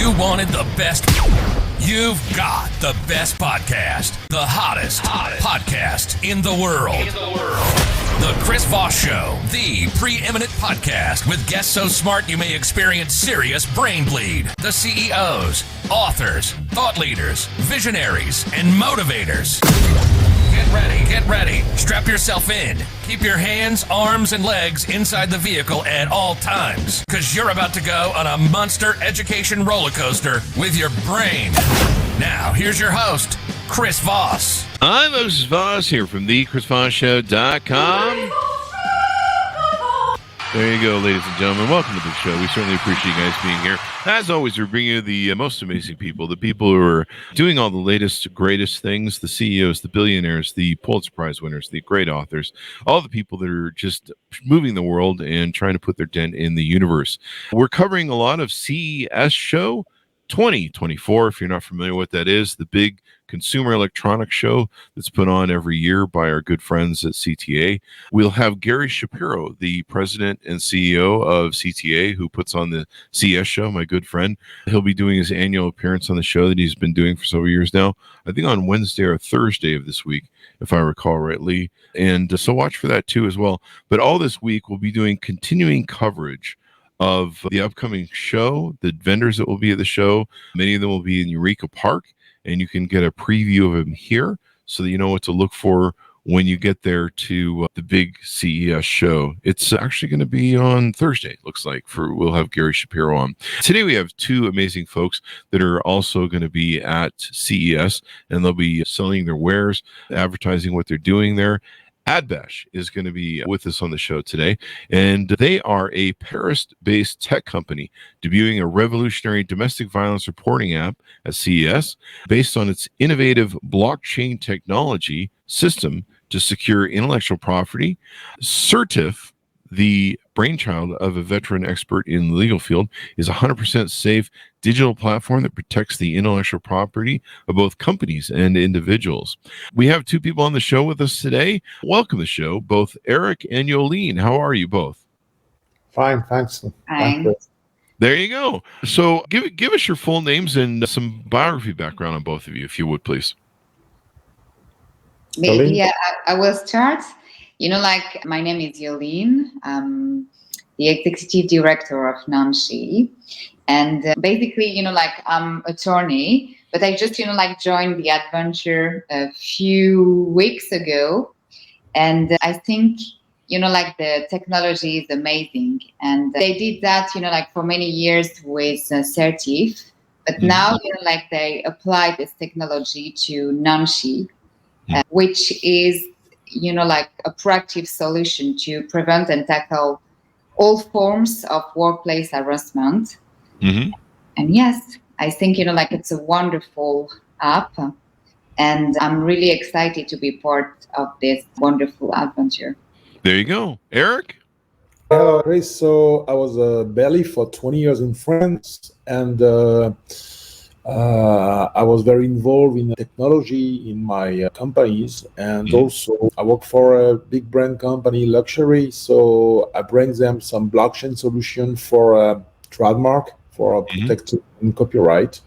You wanted the best. You've got the best podcast. The hottest podcast in the world. The Chris Voss Show, the preeminent podcast with guests so smart you may experience serious brain bleed. The CEOs, authors, thought leaders, visionaries, and motivators. Get ready. Strap yourself in. Keep your hands, arms, and legs inside the vehicle at all times, because you're about to go on a monster education roller coaster with your brain. Now, here's your host, Chris Voss. I'm Chris Voss here from thechrisvossshow.com. There you go, ladies and gentlemen. Welcome to the show. We certainly appreciate you guys being here. As always, we're bringing you the most amazing people, the people who are doing all the latest, greatest things, the CEOs, the billionaires, the Pulitzer Prize winners, the great authors, all the people that are just moving the world and trying to put their dent in the universe. We're covering a lot of CES show 2024. If you're not familiar with what that is, the big consumer electronics show that's put on every year by our good friends at CTA. We'll have Gary Shapiro, the president and CEO of CTA, who puts on the CES show, my good friend. He'll be doing his annual appearance on the show that he's been doing for several years now, I think on Wednesday or Thursday of this week, if I recall rightly. And so watch for that too as well. But all this week, we'll be doing continuing coverage of the upcoming show, the vendors that will be at the show. Many of them will be in Eureka Park, and you can get a preview of them here so that you know what to look for when you get there to the big CES show. It's actually going to be on Thursday, it looks like. We'll have Gary Shapiro on. Today we have two amazing folks that are also going to be at CES, and they'll be selling their wares, advertising what they're doing there. Adbesh is going to be with us on the show today, and they are a Paris-based tech company debuting a revolutionary domestic violence reporting app at CES based on its innovative blockchain technology system to secure intellectual property. Certif, the brainchild of a veteran expert in the legal field, is a 100% safe digital platform that protects the intellectual property of both companies and individuals. We have two people on the show with us today. Welcome to the show, both Eric and Yolene. How are you both? Fine, thanks. Fine. There you go. So give us your full names and some biography background on both of you, if you would, please. Maybe I will start. My name is Yolene. I'm the executive director of Nancy. And basically, I'm attorney, but I just, joined the adventure a few weeks ago. And I think, the technology is amazing. And they did that, for many years with Certif. But now, they apply this technology to Nancy, which is, a proactive solution to prevent and tackle all forms of workplace harassment. Mm-hmm. And yes, I think, it's a wonderful app, and I'm really excited to be part of this wonderful adventure. There you go. Eric? Hello, Chris. So I was a belly for 20 years in France, and I was very involved in technology in my companies, and also I work for a big brand company, luxury. So I bring them some blockchain solution for trademark, for protecting copyright.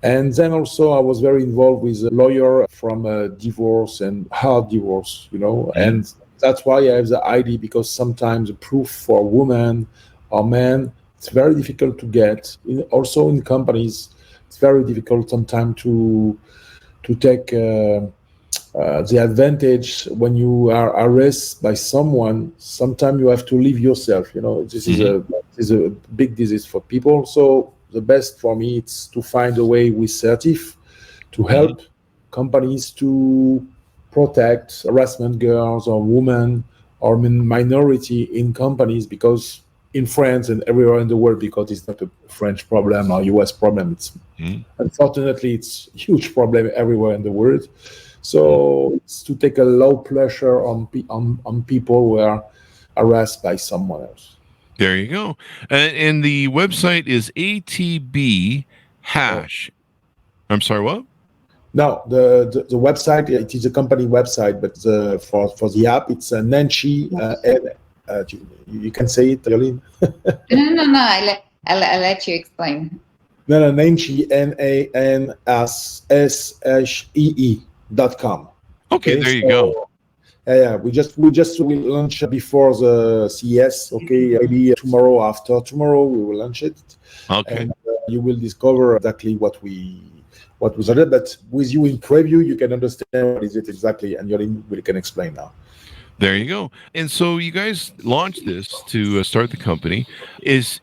And then also I was very involved with a lawyer from divorce and hard divorce, and that's why I have the ID, because sometimes the proof for women or men, it's very difficult to get. Also in companies, it's very difficult sometimes to take the advantage when you are arrested by someone. Sometimes you have to leave yourself. This is a big disease for people. So the best for me is to find a way with Certif to help companies to protect harassment girls or women or minority in companies, because in France and everywhere in the world, because it's not a French problem or US problem. It's unfortunately it's a huge problem everywhere in the world. So it's to take a low pressure on people who are harassed by someone else. There you go. And the website is ATB hash. I'm sorry, what? No, the website, it is a company website, but for the app, it's Nancy. You can say it, Yolene. No. I'll let you explain. No, Nanshee, NANSSHEE.com. Okay, there you go. Yeah, we will launch before the CES. Okay, maybe tomorrow, after tomorrow, we will launch it. Okay. And you will discover exactly what was on it. But with you in preview, you can understand what is it exactly, and we can explain now. There you go. And so you guys launched this to start the company. It's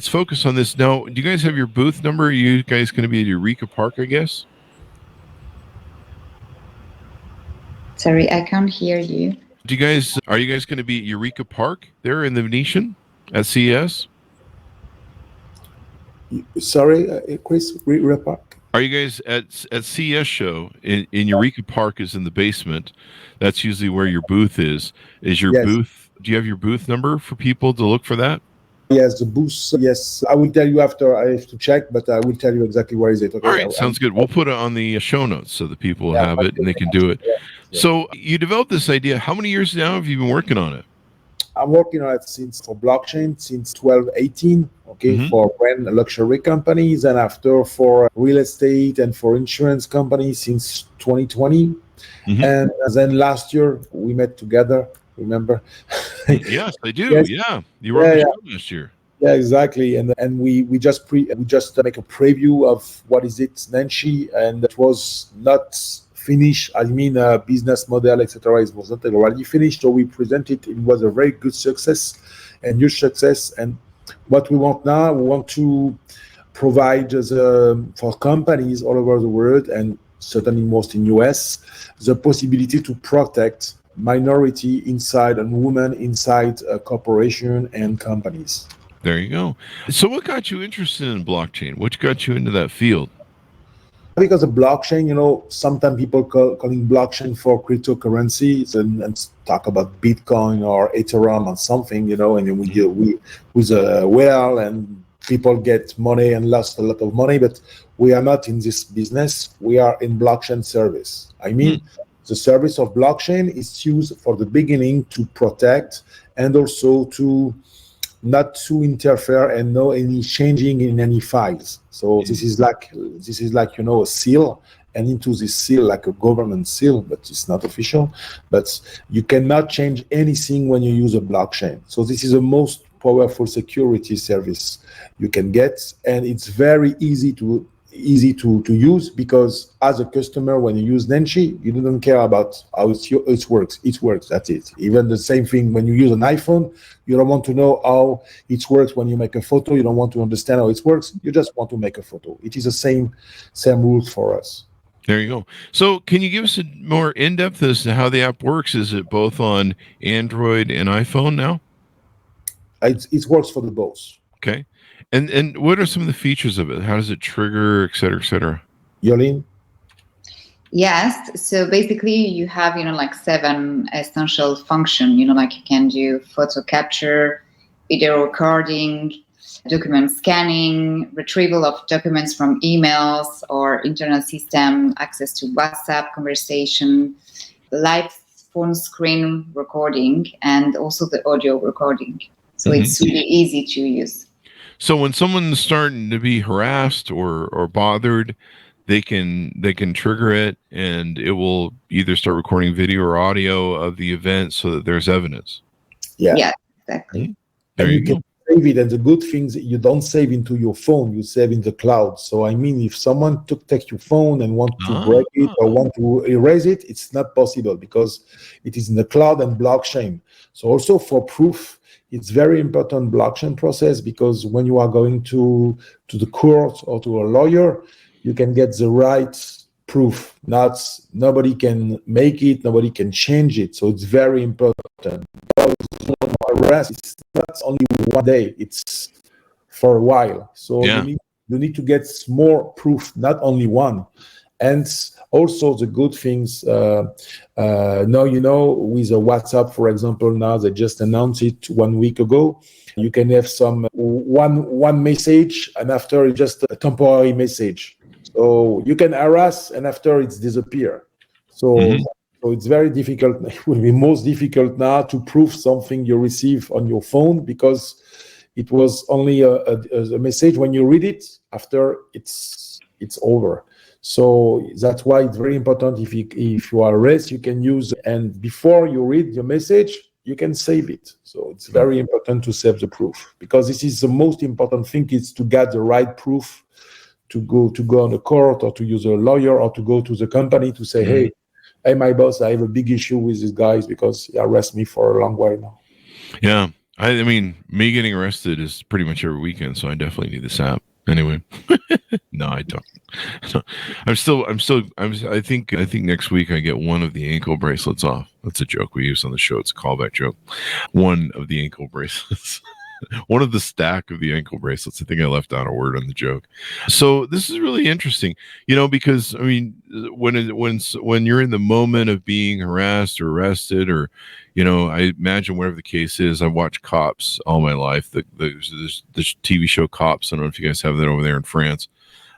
focused on this now. Do you guys have your booth number? Are you guys going to be at Eureka Park, I guess? Sorry, I can't hear you. Are you guys going to be at Eureka Park there in the Venetian at CES? Sorry, Chris, Eureka Park. Are you guys at CES show in Eureka Park is in the basement? That's usually where your booth is. Is your booth? Do you have your booth number for people to look for that? Yes, the booth. Yes, I will tell you after. I have to check, but I will tell you exactly where is it. Okay? All right, sounds good. We'll put it on the show notes so that people have it and they can do it. Yeah. So you developed this idea. How many years now have you been working on it? I'm working on it for blockchain since 2018. Okay, for brand luxury companies, and after for real estate and for insurance companies since 2020. And then last year we met together. Remember? Yes, I do. Yes. Yeah, you were on the show last year. Yeah, exactly. And we just make a preview of what is it, Nanshee, and it was not finished. I mean, business model, etc. It was not already finished. So we presented. It was a very good success and huge success. And what we want now, we want to provide for companies all over the world, and certainly most in US, the possibility to protect minority inside and women inside a corporation and companies. There you go. So what got you interested in blockchain? What got you into that field? Because of blockchain, sometimes people calling blockchain for cryptocurrencies and talk about Bitcoin or Ethereum or something, and then we deal with a whale and people get money and lost a lot of money, but we are not in this business. We are in blockchain service. I mean, the service of blockchain is used for the beginning to protect and also to not to interfere and no any changing in any files. So this is like a seal, and into this seal like a government seal, but it's not official. But you cannot change anything when you use a blockchain. So this is the most powerful security service you can get, and it's very easy to use, because as a customer, when you use Nanshee, you don't care about how it works. It works, that's it. Even the same thing when you use an iPhone, you don't want to know how it works when you make a photo. You don't want to understand how it works. You just want to make a photo. It is the same rules for us. There you go. So can you give us a more in-depth as to how the app works? Is it both on Android and iPhone now? It works for the both. Okay. And what are some of the features of it? How does it trigger, et cetera, et cetera? Yolene? Yes. So basically you have, 7 essential functions, like you can do photo capture, video recording, document scanning, retrieval of documents from emails or internet system, access to WhatsApp conversation, live phone screen recording, and also the audio recording. So it's really easy to use. So when someone's starting to be harassed or bothered, they can trigger it, and it will either start recording video or audio of the event so that there's evidence. Yeah, exactly. There you go. Can save it, and the good things, you don't save into your phone, you save in the cloud. So I mean, if someone take your phone and want to break it or want to erase it, it's not possible because it is in the cloud and blockchain. So also for proof, it's very important blockchain process, because when you are going to the court or to a lawyer, you can get the right proof. Nobody can make it, nobody can change it. So it's very important. Arrest, it's not only one day, it's for a while. So you need to get more proof, not only one. And also the good things, now, with a WhatsApp, for example, now they just announced it 1 week ago. You can have some one message, and after it's just a temporary message. So you can harass, and after it's disappear. So it's very difficult. It will be most difficult now to prove something you receive on your phone, because it was only a message when you read it. After it's over. So that's why it's very important. If you are REST, you can use, and before you read your message, you can save it. So it's very important to save the proof, because this is the most important thing, is to get the right proof to go on the court, or to use a lawyer, or to go to the company to say, hey, my boss, I have a big issue with these guys because he arrested me for a long while now. Yeah. I mean, me getting arrested is pretty much every weekend, so I definitely need this app. Anyway, no, I don't. I think next week I get one of the ankle bracelets off. That's a joke we use on the show. It's a callback joke. One of the ankle bracelets. One of the stack of the ankle bracelets. I think I left out a word on the joke. So this is really interesting, because I mean, when you're in the moment of being harassed or arrested, or I imagine whatever the case is. I watched Cops all my life. The TV show Cops. I don't know if you guys have that over there in France.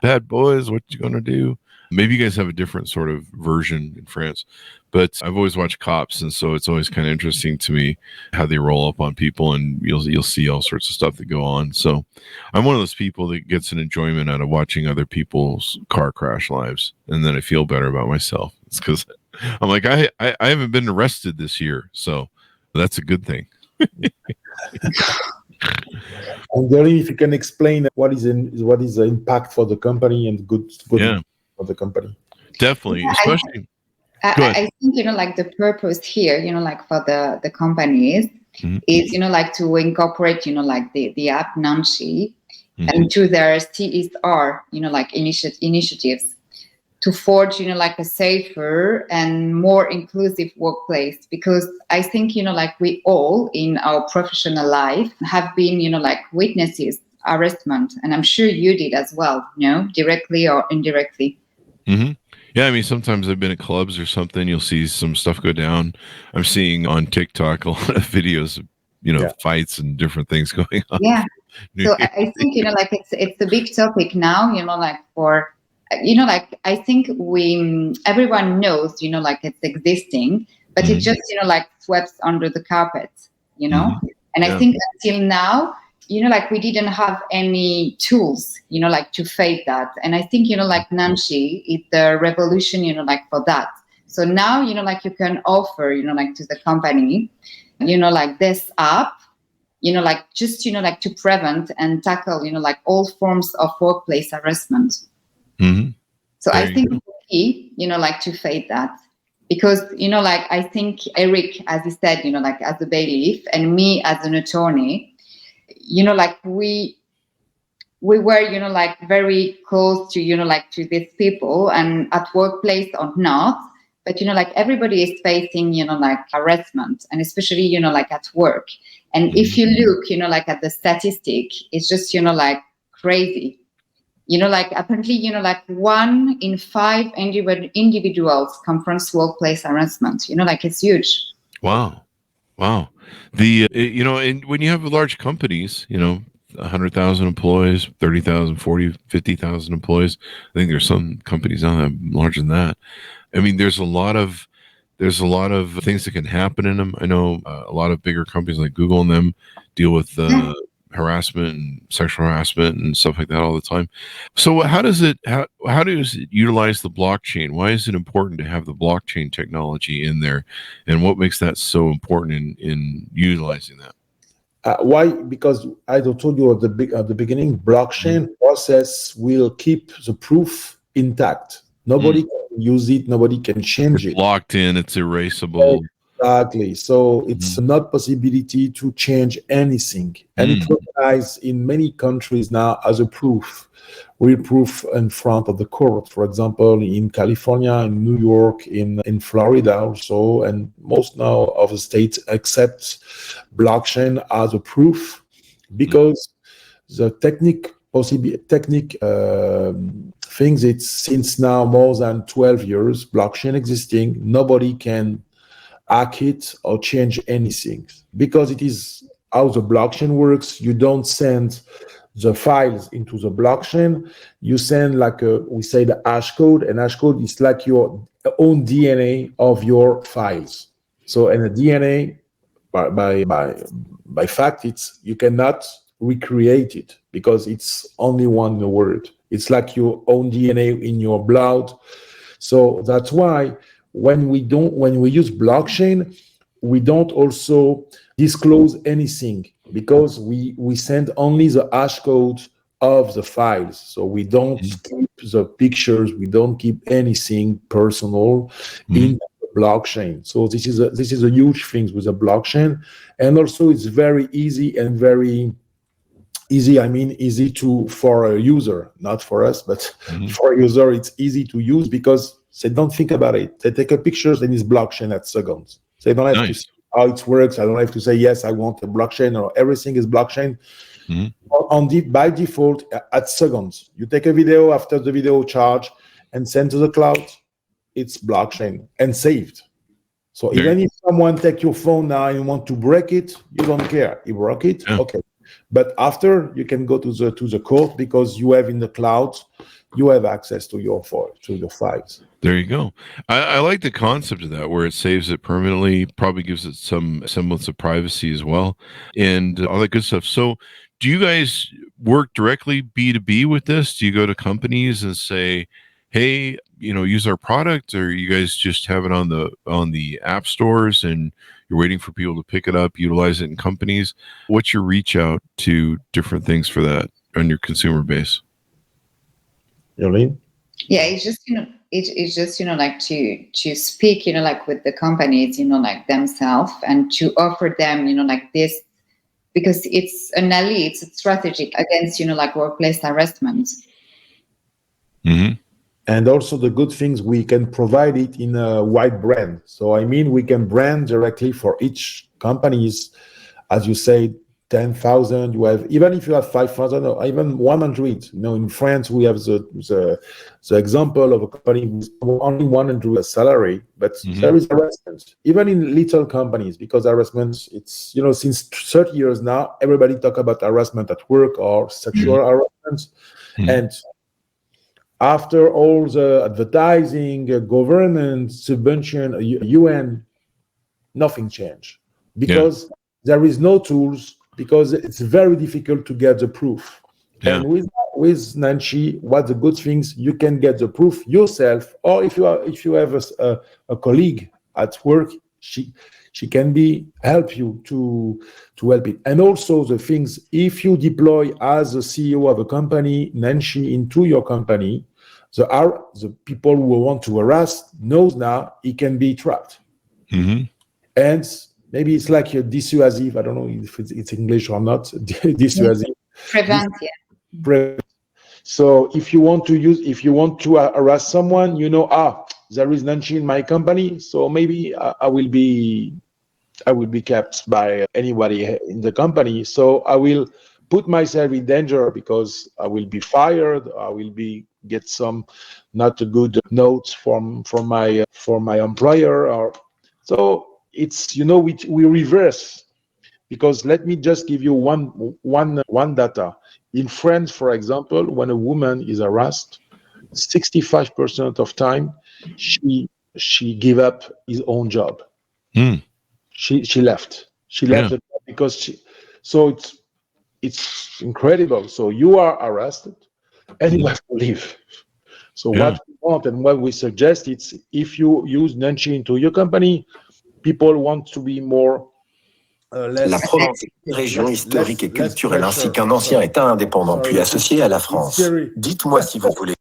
Bad boys, what you gonna do? Maybe you guys have a different sort of version in France, but I've always watched Cops, and so it's always kind of interesting to me how they roll up on people, and you'll see all sorts of stuff that go on. So I'm one of those people that gets an enjoyment out of watching other people's car crash lives, and then I feel better about myself. It's because I'm like, I haven't been arrested this year, so that's a good thing. And Darlene, if you can explain what is the impact for the company and good for the company. Definitely, especially. I think the purpose here, for the companies is to incorporate the app Nanshi into their CES initiatives to forge a safer and more inclusive workplace, because I think we all in our professional life have been witnesses harassment, and I'm sure you did as well, directly or indirectly. Yeah, I mean, sometimes I've been at clubs or something, you'll see some stuff go down. I'm seeing on TikTok a lot of videos of fights and different things going on. Yeah. So I think it's a big topic now, for I think everyone knows it's existing, but it just swept under the carpet, and I think until now we didn't have any tools to fade that, and I think Nanshi is the revolution for that. So now you can offer to the company this app just to prevent and tackle all forms of workplace harassment. So I think it's key to fade that, because I think Eric, as he said, as a bailiff, and me as an attorney, we were very close to to these people, and at workplace or not, but everybody is facing harassment, and especially at work. And if you look at the statistic, it's just crazy. Apparently 1 in 5 individuals confronts workplace harassment. It's huge. Wow. The and when you have large companies, 100,000 employees, 30,000, 40, 50,000 employees. I think there's some companies on that larger than that. I mean, there's a lot of things that can happen in them. I know a lot of bigger companies like Google and them deal with harassment and sexual harassment and stuff like that all the time. So how does it utilize the blockchain? Why is it important to have the blockchain technology in there, and what makes that so important in utilizing that? Why? Because I told you at the beginning, blockchain process will keep the proof intact. Nobody can use it. Nobody can change it. Locked in. It's erasable. Exactly. So it's not possibility to change anything. And it's recognized in many countries now as a real proof in front of the court. For example, in California, in New York, in Florida also, and most now of the states accept blockchain as a proof, because the technique things, it's since now more than 12 years, blockchain existing, nobody can hack it or change anything, because it is how the blockchain works. You don't send the files into the blockchain, you send we say the hash code, and hash code is like your own DNA of your files. So, and the DNA by fact, you cannot recreate it because it's only one word. It's like your own DNA in your blood. So that's why when we use blockchain, we don't also disclose anything because we send only the hash code of the files. So we don't keep the pictures, we don't keep anything personal in the blockchain. So this is a huge thing with the blockchain. And also it's very easy and very easy, easy for a user, not for us, but for a user, it's easy to use because they don't think about it. They take a picture and it's blockchain at seconds. They don't have to see how it works. I don't have to say, yes, I want a blockchain, or everything is blockchain. By default, at seconds. You take a video, after the video charge and send to the cloud, it's blockchain and saved. So even if someone take your phone now and want to break it, you don't care. You broke it, okay. But after, you can go to the court because you have in the cloud, you have access to your files. There you go. I like the concept of that, where it saves it permanently, probably gives it some semblance of privacy as well, and all that good stuff. So do you guys work directly B2B with this? Do you go to companies and say, hey, use our product, or you guys just have it on the app stores and you're waiting for people to pick it up, utilize it in companies? What's your reach out to different things for that on your consumer base? Yolene? Yeah, it's just like to speak like with the companies like themselves, and to offer them like this, because it's it's strategic against like workplace harassment. And also the good things, we can provide it in a wide brand. So we can brand directly for each companies, as you say, 10,000. You have, even if you have 5,000 or even 100. In France we have the example of a company with only 100 salary, but there is harassment even in little companies, because harassment, it's since 30 years now, everybody talk about harassment at work or sexual harassment, and after all the advertising, governance, subvention, UN, nothing changed because there is no tools, because it's very difficult to get the proof. And with Nancy, what the good things, you can get the proof yourself, or if you have a colleague at work, she can help you to help it. And also the things, if you deploy as a CEO of a company, Nancy, into your company, the people who want to harass knows now it can be trapped. And maybe it's like a dissuasive, I don't know if it's English or not, dissuasive. Prevent, So if you want to harass someone, there is Nancy in my company, so maybe I will be kept by anybody in the company. So I will put myself in danger because I will be fired. I will get some not good notes from my employer. Or so it's we reverse, because let me just give you one data. In France, for example, when a woman is harassed, 65% of time she give up his own job. She left. She left the job because it's incredible. So you are arrested and you have to leave. So what we want and what we suggest, it's if you use Nancy into your company, people want to be more La Provence est une région historique et culturelle, ainsi qu'un ancien État indépendant, puis associé à la France. Dites-moi si vous voulez.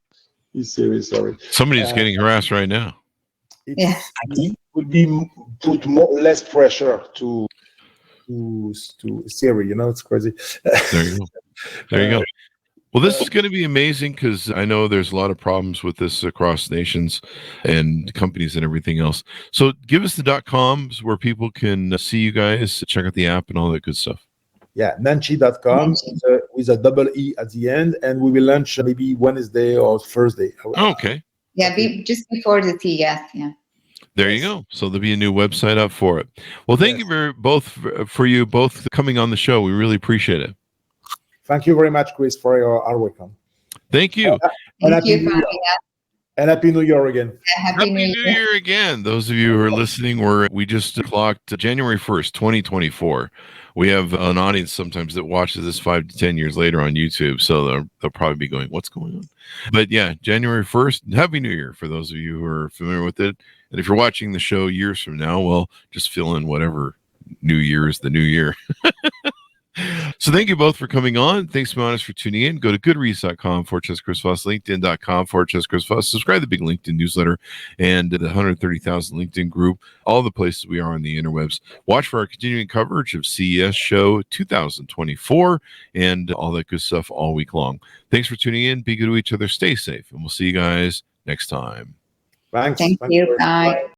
Sorry. Somebody's getting harassed right now. It would be put less pressure to Siri. It's crazy. There you go. Well, this is going to be amazing, because I know there's a lot of problems with this across nations and companies and everything else. So give us the .coms where people can see you guys, check out the app and all that good stuff. Yeah, Nancy.com with a double E at the end, and we will launch maybe Wednesday or Thursday. Okay. Yeah, just before the CES. Yeah. There you go. So there'll be a new website up for it. Well, thank you for you both coming on the show. We really appreciate it. Thank you very much, Chris, for your hard work. Thank you. Thank you for having us. And Happy New Year again. Happy New Year again. Those of you who are listening, we just clocked January 1st, 2024. We have an audience sometimes that watches this 5 to 10 years later on YouTube. So they'll probably be going, what's going on? But yeah, January 1st, Happy New Year for those of you who are familiar with it. And if you're watching the show years from now, well, just fill in whatever new year is the new year. So thank you both for coming on. Thanks to Monis for tuning in. Go to goodreads.com/Chris Voss, LinkedIn.com/Chris Voss. Subscribe to the big LinkedIn newsletter and the 130,000 LinkedIn group, all the places we are on the interwebs. Watch for our continuing coverage of CES Show 2024 and all that good stuff all week long. Thanks for tuning in. Be good to each other. Stay safe. And we'll see you guys next time. Thanks. Thank you. Bye.